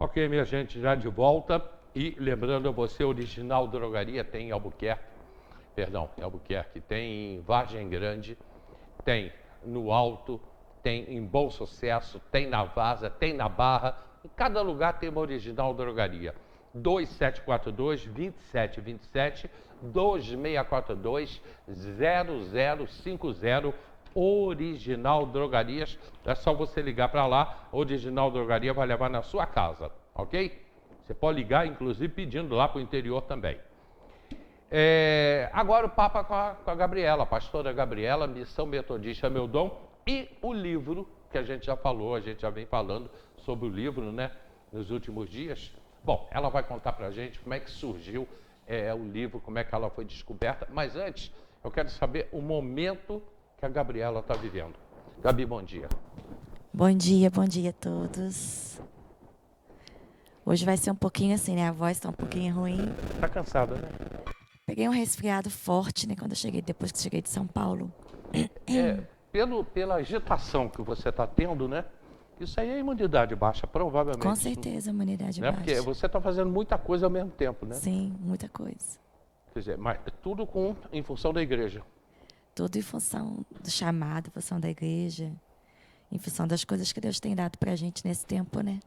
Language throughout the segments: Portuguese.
Ok, minha gente, já de volta. E lembrando a você, Original Drogaria tem em Albuquerque, tem em Vargem Grande, tem no Alto, tem em Bom Sucesso, tem na Vaza, tem na Barra. Em cada lugar tem uma Original Drogaria. 2742-2727, 2642-0050, Original Drogarias. É só você ligar para lá, Original Drogaria vai levar na sua casa, ok? Você pode ligar, inclusive, pedindo lá para o interior também. Agora o papo com a Gabriela, a pastora Gabriela, Missão Metodista Meu Dom, e o livro que a gente já falou, a gente já vem falando sobre o livro, né, nos últimos dias. Bom, ela vai contar para a gente como é que surgiu o livro, como é que ela foi descoberta, mas antes eu quero saber o momento que a Gabriela está vivendo. Gabi, bom dia. Bom dia a todos. Hoje vai ser um pouquinho assim, né? A voz está um pouquinho ruim. Tá cansada, né? Peguei um resfriado forte, né? Depois que cheguei de São Paulo. Pela agitação que você está tendo, né? Isso aí é imunidade baixa, provavelmente. Com certeza, a imunidade Né? baixa. Porque você está fazendo muita coisa ao mesmo tempo, né? Sim, muita coisa. Quer dizer, mas tudo em função da igreja. Tudo em função do chamado, em função da igreja, em função das coisas que Deus tem dado pra gente nesse tempo, né?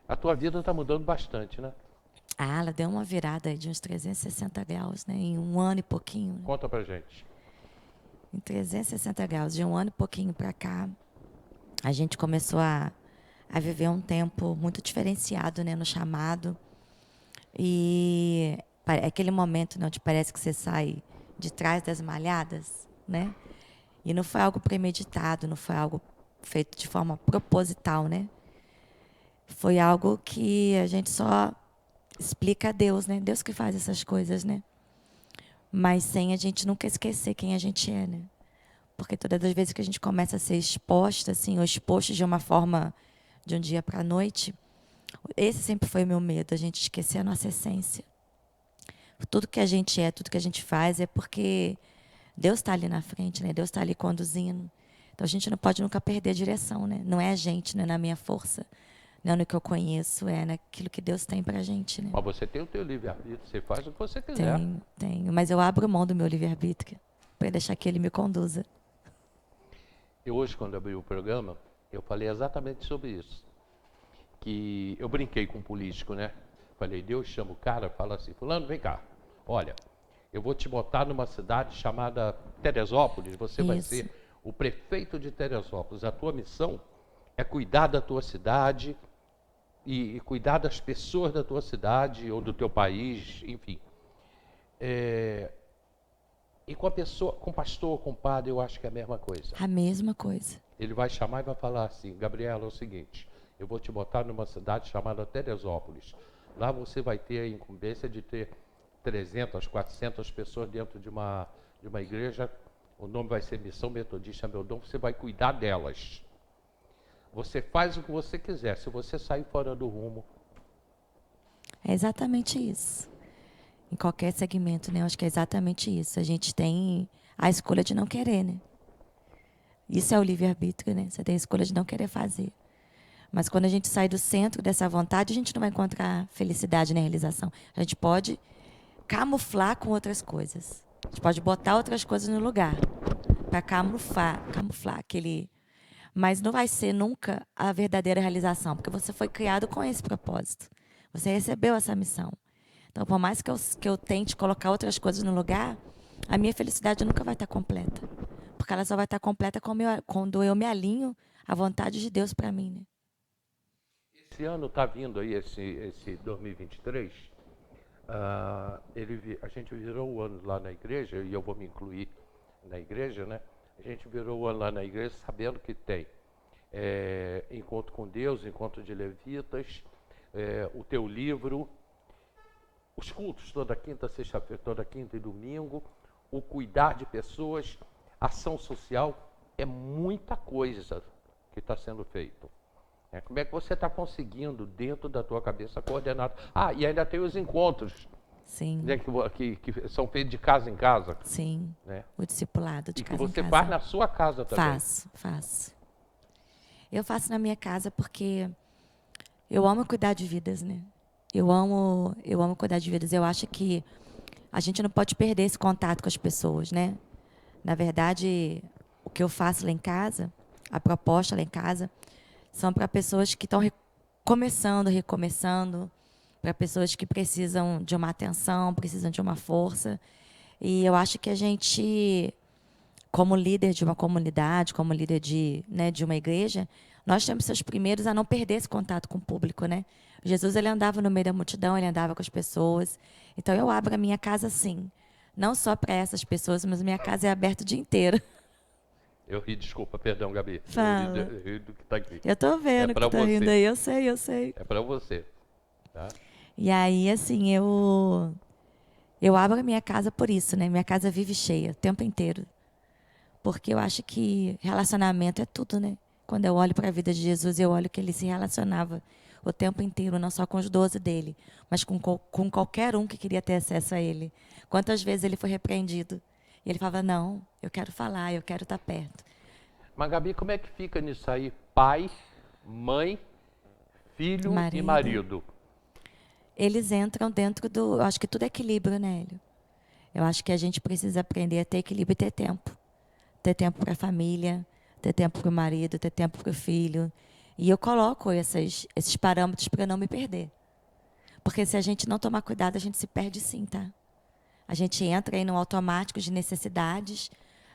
A tua vida está mudando bastante, né? Ah, ela deu uma virada aí de uns 360 graus, né? Em um ano e pouquinho. Né? Conta pra gente. Em 360 graus, de um ano e pouquinho pra cá, a gente começou a viver um tempo muito diferenciado, né, no chamado. E aquele momento, né, onde parece que você sai de trás das malhadas, né? E não foi algo premeditado, não foi algo feito de forma proposital, né? Foi algo que a gente só explica a Deus, né? Deus que faz essas coisas, né? Mas sem a gente nunca esquecer quem a gente é, né? Porque todas as vezes que a gente começa a ser exposta, assim, ou exposto de uma forma de um dia para a noite, esse sempre foi o meu medo, a gente esquecer a nossa essência. Tudo que a gente é, tudo que a gente faz é porque Deus está ali na frente, né? Deus está ali conduzindo. Então a gente não pode nunca perder a direção, né? Não é a gente, não é na minha força, não é no que eu conheço, é naquilo que Deus tem pra gente, né? Mas você tem o teu livre-arbítrio, você faz o que você quiser. Tenho, mas eu abro mão do meu livre-arbítrio para deixar que ele me conduza. Eu hoje, quando abri o programa, eu falei exatamente sobre isso. Que eu brinquei com um político, né? Falei, Deus chama o cara, fala assim, fulano, vem cá, olha, eu vou te botar numa cidade chamada Teresópolis, você vai ser o prefeito de Teresópolis. A tua missão é cuidar da tua cidade e cuidar das pessoas da tua cidade ou do teu país, enfim. E com a pessoa, com o pastor, com o padre, eu acho que é a mesma coisa. A mesma coisa. Ele vai chamar e vai falar assim, Gabriela, é o seguinte, eu vou te botar numa cidade chamada Teresópolis. Lá você vai ter a incumbência de ter 300, 400 pessoas dentro de uma igreja. O nome vai ser Missão Metodista Meu Dom. Você vai cuidar delas. Você faz o que você quiser. Se você sair fora do rumo. É exatamente isso. Em qualquer segmento, né? Eu acho que é exatamente isso. A gente tem a escolha de não querer, né? Isso é o livre-arbítrio, né? Você tem a escolha de não querer fazer. Mas quando a gente sai do centro dessa vontade, a gente não vai encontrar felicidade nem realização. A gente pode camuflar com outras coisas. A gente pode botar outras coisas no lugar para camuflar aquele. Mas não vai ser nunca a verdadeira realização, porque você foi criado com esse propósito. Você recebeu essa missão. Então, por mais que eu tente colocar outras coisas no lugar, a minha felicidade nunca vai estar completa. Porque ela só vai estar completa quando eu me alinho à vontade de Deus para mim, né? Esse ano está vindo aí, esse 2023, a gente virou o ano lá na igreja, e eu vou me incluir na igreja, né? A gente virou o ano lá na igreja sabendo que tem encontro com Deus, encontro de levitas, o teu livro, os cultos toda quinta, sexta-feira, toda quinta e domingo, o cuidar de pessoas, ação social, é muita coisa que está sendo feito. Como é que você está conseguindo, dentro da tua cabeça, coordenar? E ainda tem os encontros. Sim. Né, que são feitos de casa em casa. Sim. Né? O discipulado de casa em casa. E que você faz na sua casa também. Faço. Eu faço na minha casa porque Eu amo cuidar de vidas, né? Eu amo cuidar de vidas. Eu acho que a gente não pode perder esse contato com as pessoas, né? Na verdade, o que eu faço lá em casa, a proposta lá em casa, são para pessoas que estão começando, recomeçando, para pessoas que precisam de uma atenção, precisam de uma força. E eu acho que a gente, como líder de uma comunidade, como líder de uma igreja, nós temos que ser os primeiros a não perder esse contato com o público, né? Jesus, ele andava no meio da multidão, ele andava com as pessoas. Então, eu abro a minha casa, sim. Não só para essas pessoas, mas minha casa é aberta o dia inteiro. Eu ri, desculpa, perdão, Gabi. Fala. Eu ri do que está aqui. Eu tô É vendo que para tu tá rindo você. aí, eu sei, eu sei. É para você. Tá? E aí, assim, eu abro a minha casa por isso, né? Minha casa vive cheia o tempo inteiro. Porque eu acho que relacionamento é tudo, né? Quando eu olho para a vida de Jesus, eu olho que ele se relacionava o tempo inteiro, não só com os 12 dele, mas com qualquer um que queria ter acesso a ele. Quantas vezes ele foi repreendido? E ele falava: não, eu quero falar, eu quero estar perto. Mas, Gabi, como é que fica nisso aí? Pai, mãe, filho e Marido. marido. Eles entram dentro do. Eu acho que tudo é equilíbrio, né, Hélio? Eu acho que a gente precisa aprender a ter equilíbrio e ter tempo. Ter tempo para a família, ter tempo para o marido, ter tempo para o filho. E eu coloco esses parâmetros para não me perder. Porque se a gente não tomar cuidado, a gente se perde sim, tá? A gente entra aí no automático de necessidades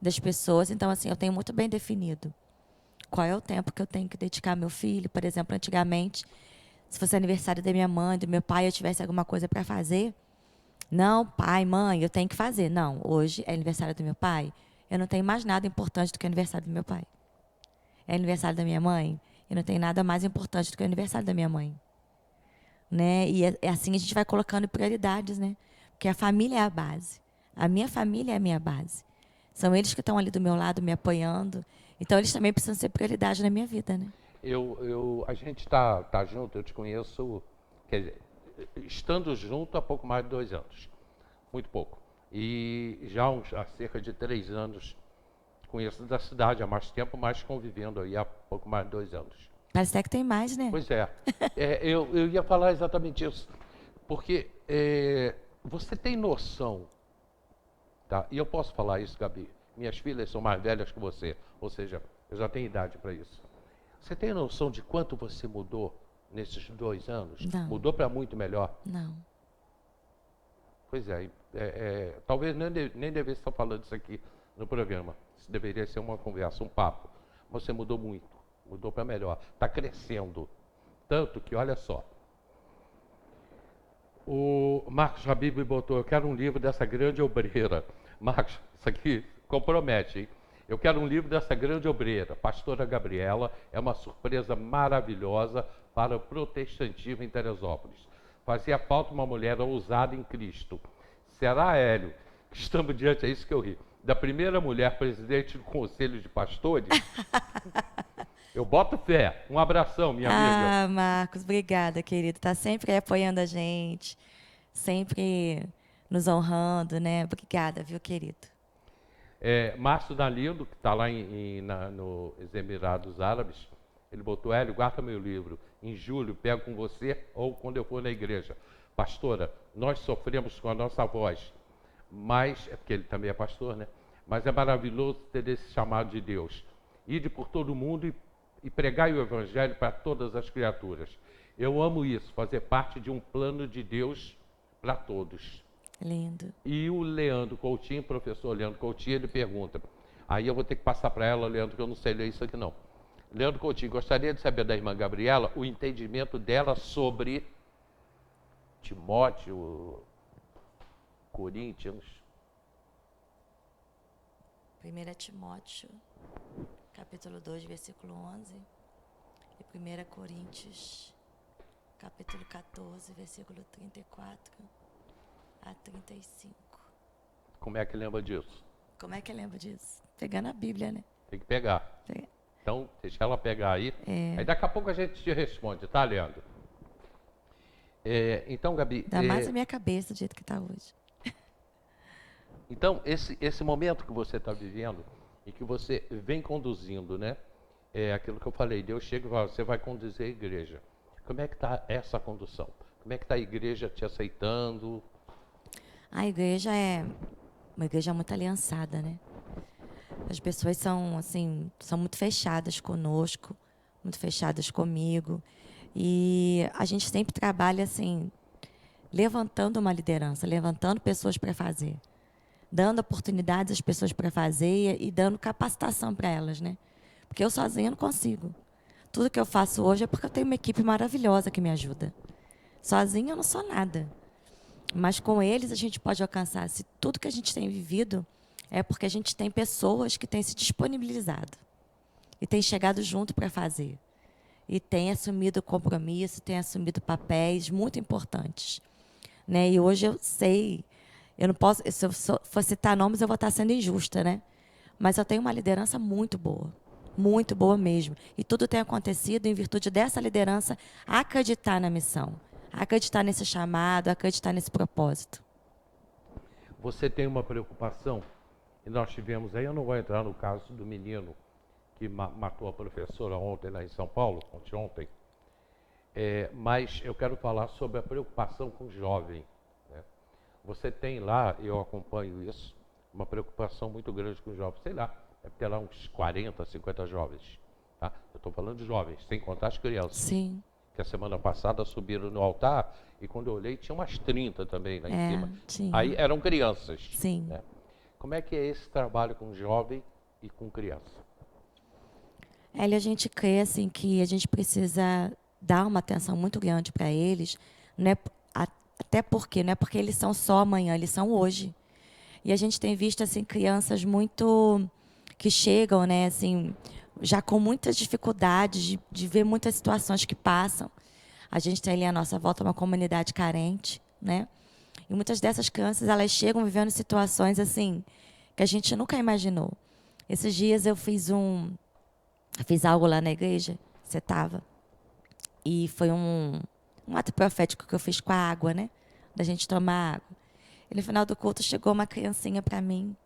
das pessoas. Então, assim, eu tenho muito bem definido qual é o tempo que eu tenho que dedicar ao meu filho. Por exemplo, antigamente, se fosse aniversário da minha mãe, do meu pai, eu tivesse alguma coisa para fazer, não, pai, mãe, eu tenho que fazer. Não, hoje é aniversário do meu pai. Eu não tenho mais nada importante do que o aniversário do meu pai. É aniversário da minha mãe. Eu não tenho nada mais importante do que o aniversário da minha mãe. Né? E é assim a gente vai colocando prioridades, né? Porque a família é a base. A minha família é a minha base. São eles que estão ali do meu lado, me apoiando. Então, eles também precisam ser prioridade na minha vida, né? A gente tá junto, eu te conheço, quer dizer, estando junto há pouco mais de 2 anos. Muito pouco. E já há cerca de 3 anos conheço da cidade há mais tempo, mas convivendo aí há pouco mais de 2 anos. Parece até que tem mais, né? Pois é. Eu ia falar exatamente isso. Porque você tem noção, tá? E eu posso falar isso, Gabi. Minhas filhas são mais velhas que você. Ou seja, eu já tenho idade para isso. Você tem noção de quanto você mudou nesses 2 anos? Não. Mudou para muito melhor? Não. Pois é. Talvez nem devesse estar falando isso aqui no programa. Isso deveria ser uma conversa, um papo. Mas você mudou muito. Mudou para melhor. Está crescendo. Tanto que, olha só. O Marcos Habib botou: eu quero um livro dessa grande obreira. Marcos, isso aqui compromete, hein? Eu quero um livro dessa grande obreira. Pastora Gabriela é uma surpresa maravilhosa para o protestantismo em Teresópolis. Fazia falta uma mulher ousada em Cristo. Será, Hélio, que estamos diante, é isso que eu ri, da primeira mulher presidente do Conselho de Pastores? Eu boto fé. Um abração, minha amiga. Ah, Marcos, obrigada, querido. Tá sempre aí apoiando a gente, sempre nos honrando, né? Obrigada, viu, querido? Márcio Dalindo, que está lá nos Emirados Árabes, ele botou: Hélio, guarda meu livro. Em julho, pego com você ou quando eu for na igreja. Pastora, nós sofremos com a nossa voz, mas, é porque ele também é pastor, né? Mas é maravilhoso ter esse chamado de Deus. Ide por todo mundo e pregai o evangelho para todas as criaturas. Eu amo isso, fazer parte de um plano de Deus para todos. Lindo. E o Leandro Coutinho, professor Leandro Coutinho, ele pergunta, aí eu vou ter que passar para ela, Leandro, que eu não sei ler isso aqui não. Leandro Coutinho, gostaria de saber da irmã Gabriela o entendimento dela sobre Timóteo, Coríntios. 1 Timóteo, capítulo 2, versículo 11. E 1 Coríntios, capítulo 14, versículo 34 a 35. Como é que lembra disso? Como é que lembra disso? Pegando a Bíblia, né? Tem que pegar. Então, deixa ela pegar aí. Aí daqui a pouco a gente te responde, tá, Leandro? Então, Gabi... Dá mais a minha cabeça do jeito que está hoje. Então, esse momento que você está vivendo e que você vem conduzindo, né? É aquilo que eu falei, Deus chega e fala, você vai conduzir a igreja. Como é que está essa condução? Como é que está a igreja te aceitando? A igreja é uma igreja muito aliançada, né? As pessoas são, assim, são muito fechadas conosco, muito fechadas comigo. E a gente sempre trabalha, assim, levantando uma liderança, levantando pessoas para fazer, dando oportunidades às pessoas para fazer e dando capacitação para elas, né? Porque eu sozinha não consigo. Tudo que eu faço hoje é porque eu tenho uma equipe maravilhosa que me ajuda. Sozinha eu não sou nada. Mas com eles a gente pode alcançar. Se tudo que a gente tem vivido é porque a gente tem pessoas que têm se disponibilizado e têm chegado junto para fazer. E têm assumido compromisso, têm assumido papéis muito importantes. Né? E hoje eu sei, eu não posso, se eu for citar nomes, eu vou estar sendo injusta, né? Mas eu tenho uma liderança muito boa mesmo. E tudo tem acontecido em virtude dessa liderança acreditar na missão, acreditar nesse chamado, acreditar nesse propósito. Você tem uma preocupação? E nós tivemos aí, eu não vou entrar no caso do menino que matou a professora ontem lá em São Paulo, ontem, mas eu quero falar sobre a preocupação com o jovem. Né? Você tem lá, eu acompanho isso, uma preocupação muito grande com os jovens. Sei lá, deve ter lá uns 40, 50 jovens. Tá? Eu estou falando de jovens, sem contar as crianças. Sim. Que a semana passada subiram no altar e quando eu olhei tinha umas 30 também lá em cima. Tinha. Aí eram crianças. Sim. Né? Como é que é esse trabalho com jovem e com criança? A gente crê assim, que a gente precisa dar uma atenção muito grande para eles, né? Até porque não é porque eles são só amanhã, eles são hoje. E a gente tem visto assim crianças muito que chegam, né, assim, já com muitas dificuldades de ver muitas situações que passam. A gente tem ali à nossa volta uma comunidade carente, né? E muitas dessas crianças, elas chegam vivendo situações assim que a gente nunca imaginou. Esses dias eu fiz algo lá na igreja, você estava, e foi um ato profético que eu fiz com a água, né? Da gente tomar água. E no final do culto chegou uma criancinha para mim.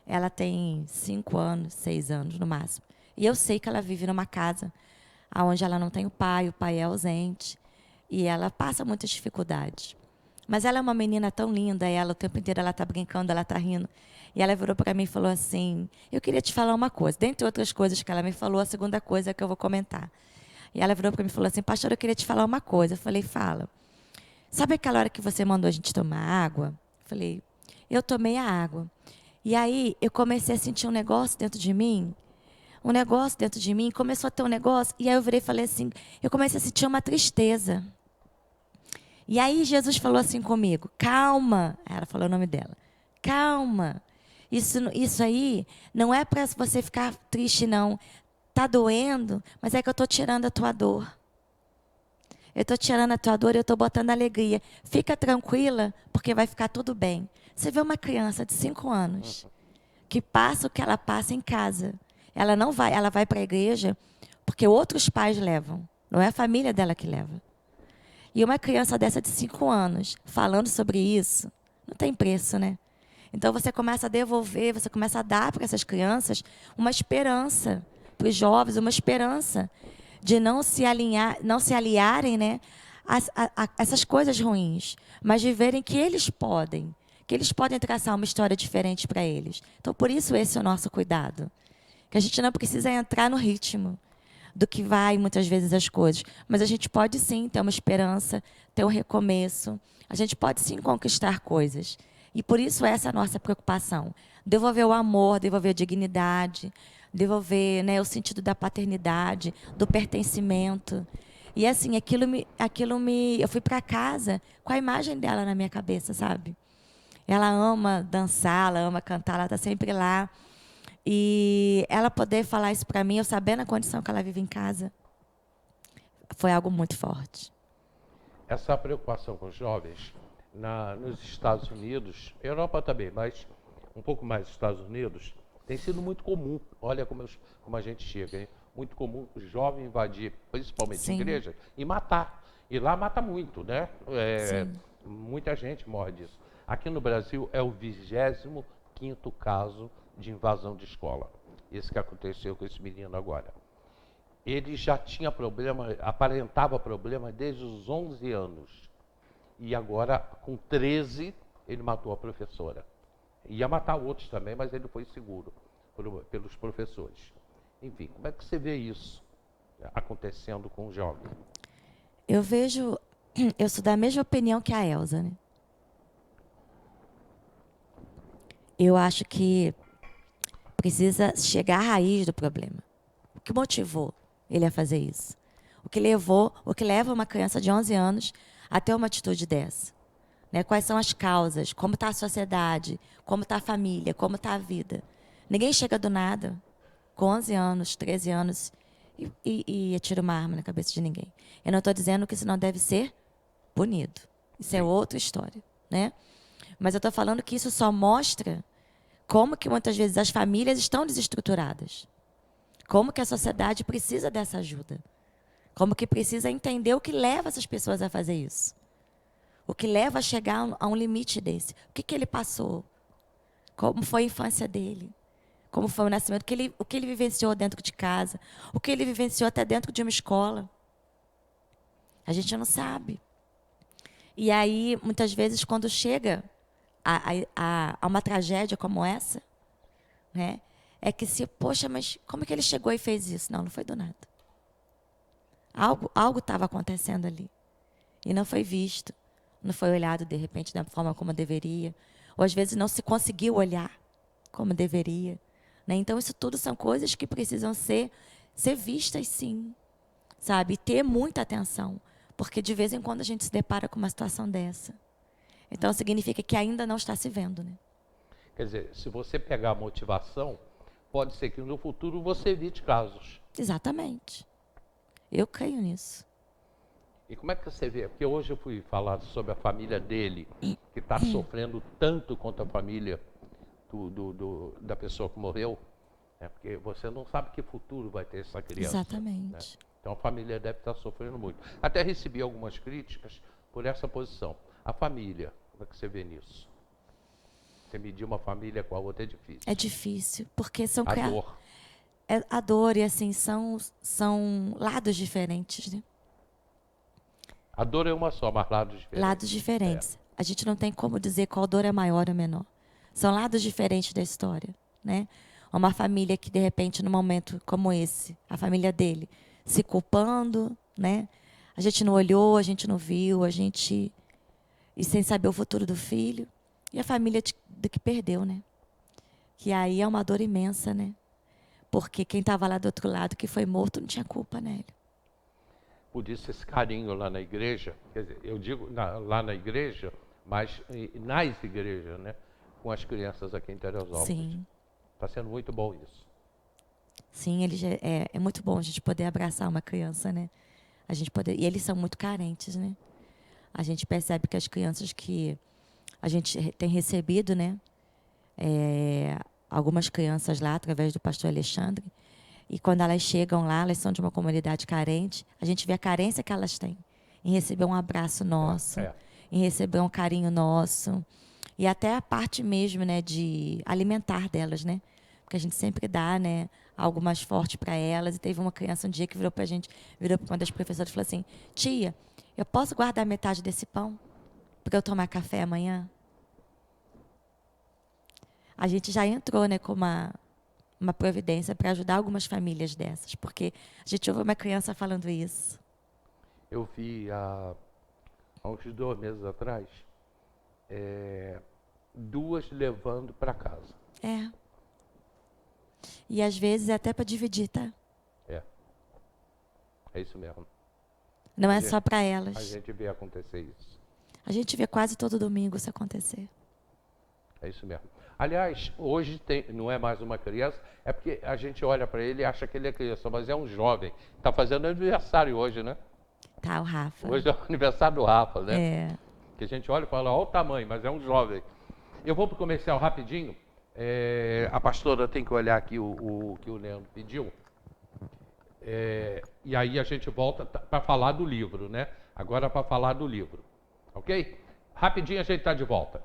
Ela tem 5 anos, 6 anos no máximo. E eu sei que ela vive numa casa onde ela não tem o pai é ausente. E ela passa muitas dificuldades. Mas ela é uma menina tão linda, ela o tempo inteiro ela está brincando, ela está rindo. E ela virou para mim e falou assim, eu queria te falar uma coisa. Dentre outras coisas que ela me falou, a segunda coisa é que eu vou comentar. E ela virou para mim e falou assim, pastor, eu queria te falar uma coisa. Eu falei, fala. Sabe aquela hora que você mandou a gente tomar água? Eu falei, eu tomei a água. E aí eu comecei a sentir um negócio dentro de mim. Começou a ter um negócio. E aí eu virei e falei assim, eu comecei a sentir uma tristeza. E aí Jesus falou assim comigo, calma. Ela falou o nome dela. Calma. Isso aí não é para você ficar triste, não. Tá doendo, mas é que eu estou tirando a tua dor. Eu estou tirando a tua dor e eu estou botando alegria. Fica tranquila, porque vai ficar tudo bem. Você vê uma criança de 5 anos que passa o que ela passa em casa. Ela vai para a igreja porque outros pais levam. Não é a família dela que leva. E uma criança dessa de 5 anos falando sobre isso, não tem preço, né? Então você começa a devolver, você começa a dar para essas crianças uma esperança, para os jovens, uma esperança de não se aliarem, né, a essas coisas ruins, mas de verem que eles podem traçar uma história diferente para eles. Então, por isso esse é o nosso cuidado. Que a gente não precisa entrar no ritmo do que vai muitas vezes as coisas, mas a gente pode sim ter uma esperança, ter um recomeço, a gente pode sim conquistar coisas. E por isso essa é a nossa preocupação. Devolver o amor, devolver a dignidade, devolver, né, o sentido da paternidade, do pertencimento. E assim, eu fui para casa com a imagem dela na minha cabeça, sabe? Ela ama dançar, ela ama cantar, ela está sempre lá. E ela poder falar isso para mim, eu sabendo a condição que ela vive em casa, foi algo muito forte. Essa preocupação com os jovens nos Estados Unidos, Europa também, mas um pouco mais nos Estados Unidos, tem sido muito comum. Olha como a gente chega, hein? Muito comum o jovem invadir, principalmente Sim. igreja, e matar. E lá mata muito, né? Sim. Muita gente morre disso. Aqui no Brasil é o 25º caso de invasão de escola. Esse que aconteceu com esse menino agora. ele já tinha problema, aparentava problema desde os 11 anos. E agora, com 13, ele matou a professora. Ia matar outros também, mas ele foi seguro pelos professores. Enfim, como é que você vê isso acontecendo com o jovem? Eu vejo, eu sou da mesma opinião que a Elza, né? Eu acho que precisa chegar à raiz do problema. O que motivou ele a fazer isso? O que leva uma criança de 11 anos a ter uma atitude dessa? Né? Quais são as causas? Como está a sociedade? Como está a família? Como está a vida? Ninguém chega do nada, com 11 anos, 13 anos, e atira uma arma na cabeça de ninguém. Eu não estou dizendo que isso não deve ser punido. Isso é outra história, né? Mas eu estou falando que isso só mostra como que muitas vezes as famílias estão desestruturadas. Como que a sociedade precisa dessa ajuda. Como que precisa entender o que leva essas pessoas a fazer isso. O que leva a chegar a um limite desse. O que ele passou. Como foi a infância dele. Como foi o nascimento. O que ele vivenciou dentro de casa. O que ele vivenciou até dentro de uma escola. A gente não sabe. E aí, muitas vezes, quando chega a uma tragédia como essa, né, é que poxa, mas como que ele chegou e fez isso? Não foi do nada. Algo estava acontecendo ali. E não foi visto. Não foi olhado, de repente, da forma como deveria. Ou, às vezes, não se conseguiu olhar como deveria. Né? Então, isso tudo são coisas que precisam ser vistas, sim. Sabe? E ter muita atenção. Porque, de vez em quando, a gente se depara com uma situação dessa. Então, significa que ainda não está se vendo. Né? Quer dizer, se você pegar a motivação, pode ser que no futuro você evite casos. Exatamente. Eu creio nisso. E como é que você vê? Porque hoje eu fui falar sobre a família dele, que está sofrendo tanto quanto a família da pessoa que morreu, né? Porque você não sabe que futuro vai ter essa criança. Exatamente. Né? Então a família deve estar sofrendo muito. Até recebi algumas críticas por essa posição. A família, como é que você vê nisso? Você medir uma família com a outra é difícil. É difícil, porque são A dor. A dor e assim são lados diferentes, né? A dor é uma só, mas lados diferentes. Lados diferentes. A gente não tem como dizer qual dor é maior ou menor. São lados diferentes da história, né? Uma família que de repente num momento como esse, a família dele se culpando, né? A gente não olhou, a gente não viu, e sem saber o futuro do filho, e a família do que perdeu, né? Que aí é uma dor imensa, né? Porque quem estava lá do outro lado, que foi morto, não tinha culpa, né? Por isso esse carinho lá na igreja, quer dizer, eu digo lá na igreja, mas nas igrejas, né? Com as crianças aqui em Teresópolis. Sim. Está sendo muito bom isso. Sim, é muito bom a gente poder abraçar uma criança, né? E eles são muito carentes, né? A gente percebe que as crianças que a gente tem recebido, né? Algumas crianças lá, através do pastor Alexandre, e quando elas chegam lá, elas são de uma comunidade carente, a gente vê a carência que elas têm em receber um abraço nosso, em receber um carinho nosso, e até a parte mesmo, né, de alimentar delas, né? Porque a gente sempre dá, né, algo mais forte para elas. E teve uma criança um dia que virou para uma das professoras e falou assim: tia, eu posso guardar metade desse pão para eu tomar café amanhã? A gente já entrou, né, com uma providência para ajudar algumas famílias dessas, porque a gente ouve uma criança falando isso. Eu vi há uns 2 meses atrás, 2 levando para casa. E às vezes é até para dividir, tá? É isso mesmo. Não é só para elas. A gente vê acontecer isso. A gente vê quase todo domingo isso acontecer. É isso mesmo. Aliás, hoje não é mais uma criança, é porque a gente olha para ele e acha que ele é criança, mas é um jovem. Está fazendo aniversário hoje, né? Tá, o Rafa. Hoje é o aniversário do Rafa, né? É. Que a gente olha e fala, olha o tamanho, mas é um jovem. Eu vou para o comercial rapidinho. A pastora tem que olhar aqui o que o Leandro pediu. E aí a gente volta para falar do livro, né? Agora para falar do livro. Ok? Rapidinho a gente está de volta.